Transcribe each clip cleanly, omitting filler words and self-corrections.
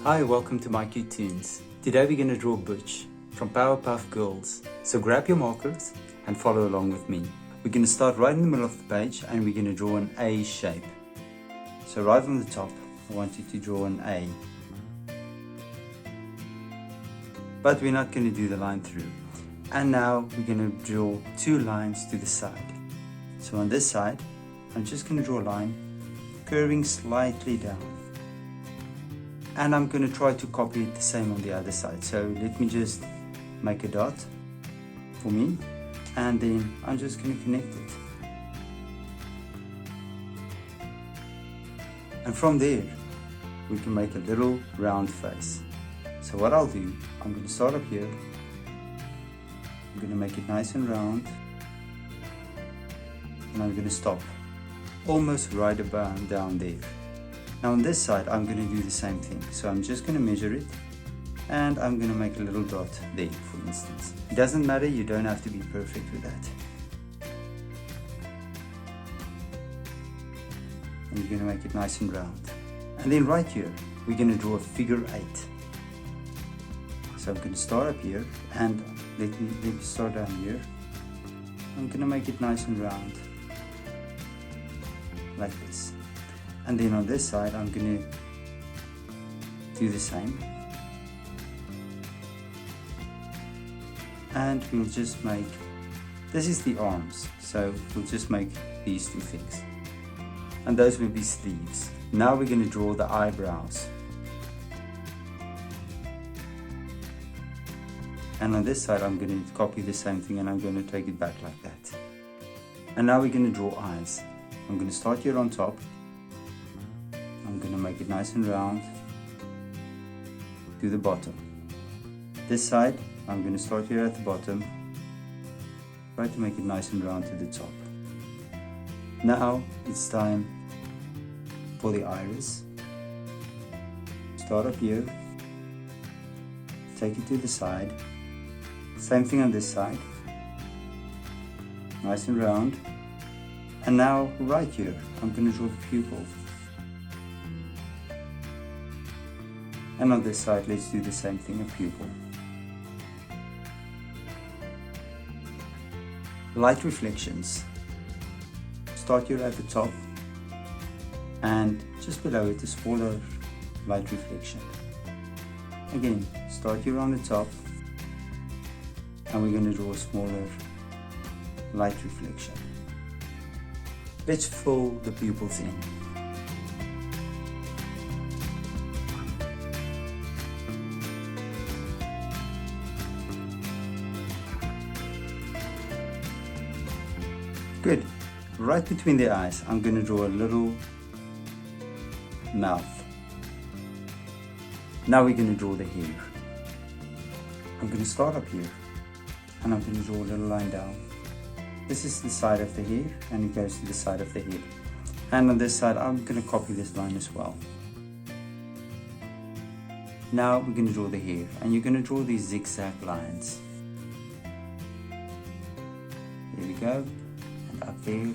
Hi, welcome to mycutetoons. Today we're going to draw Butch from Powerpuff Girls. So grab your markers and follow along with me. We're going to start right in the middle of the page and we're going to draw an A shape. So right on the top, I want you to draw an A. But we're not going to do the line through. And now we're going to draw two lines to the side. So on this side, I'm just going to draw a line curving slightly down. And I'm going to try to copy it the same on the other side. So let me just make a dot for me, and then I'm just going to connect it. And from there, we can make a little round face. So what I'll do, I'm going to start up here. I'm going to make it nice and round. And I'm going to stop almost right about down there. Now on this side, I'm going to do the same thing. So I'm just going to measure it and I'm going to make a little dot there, for instance. It doesn't matter, you don't have to be perfect with that. And you're going to make it nice and round. And then right here, we're going to draw a figure 8. So I'm going to start up here and let me start down here. I'm going to make it nice and round, like this. And then on this side, I'm going to do the same. And we'll just make, this is the arms, so we'll just make these two things. And those will be sleeves. Now we're going to draw the eyebrows. And on this side, I'm going to copy the same thing and I'm going to take it back like that. And now we're going to draw eyes. I'm going to start here on top. I'm going to make it nice and round to the bottom. This side, I'm going to start here at the bottom. Try to make it nice and round to the top. Now it's time for the iris. Start up here. Take it to the side. Same thing on this side. Nice and round. And now right here, I'm going to draw the pupil. And on this side, let's do the same thing, a pupil. Light reflections. Start here at the top and just below it, a smaller light reflection. Again, start here on the top and we're going to draw a smaller light reflection. Let's fill the pupils in. Good. Right between the eyes, I'm going to draw a little mouth. Now we're going to draw the hair. I'm going to start up here and I'm going to draw a little line down. This is the side of the hair and it goes to the side of the head. And on this side, I'm going to copy this line as well. Now we're going to draw the hair and you're going to draw these zigzag lines. There we go. Up there,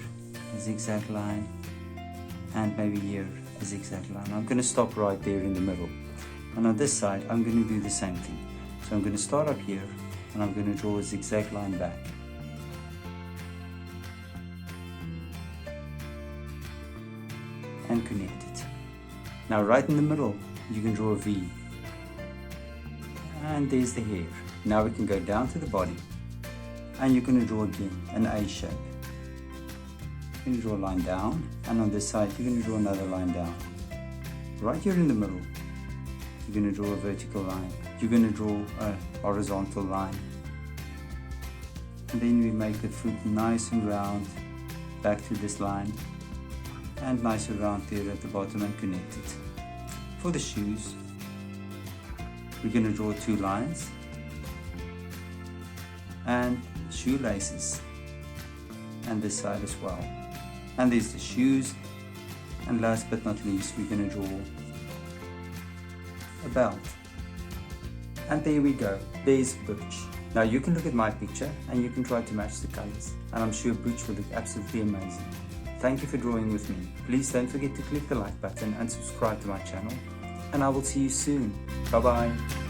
a zigzag line, and maybe here a zigzag line. I'm going to stop right there in the middle. And on this side, I'm going to do the same thing. So I'm going to start up here and I'm going to draw a zigzag line back. And connect it. Now right in the middle, you can draw a V. And there's the hair. Now we can go down to the body and you're going to draw again an A shape. You're going to draw a line down, and on this side you're going to draw another line down. Right here in the middle, you're going to draw a vertical line. You're going to draw a horizontal line. And then we make the foot nice and round back to this line, and nice and round there at the bottom and connect it. For the shoes, we're going to draw two lines and shoelaces, and this side as well. And there's the shoes, and last but not least, we're going to draw a belt. And there we go, there's Butch. Now you can look at my picture and you can try to match the colors, and I'm sure Butch will look absolutely amazing. Thank you for drawing with me. Please don't forget to click the like button and subscribe to my channel. and I will see you soon. Bye bye.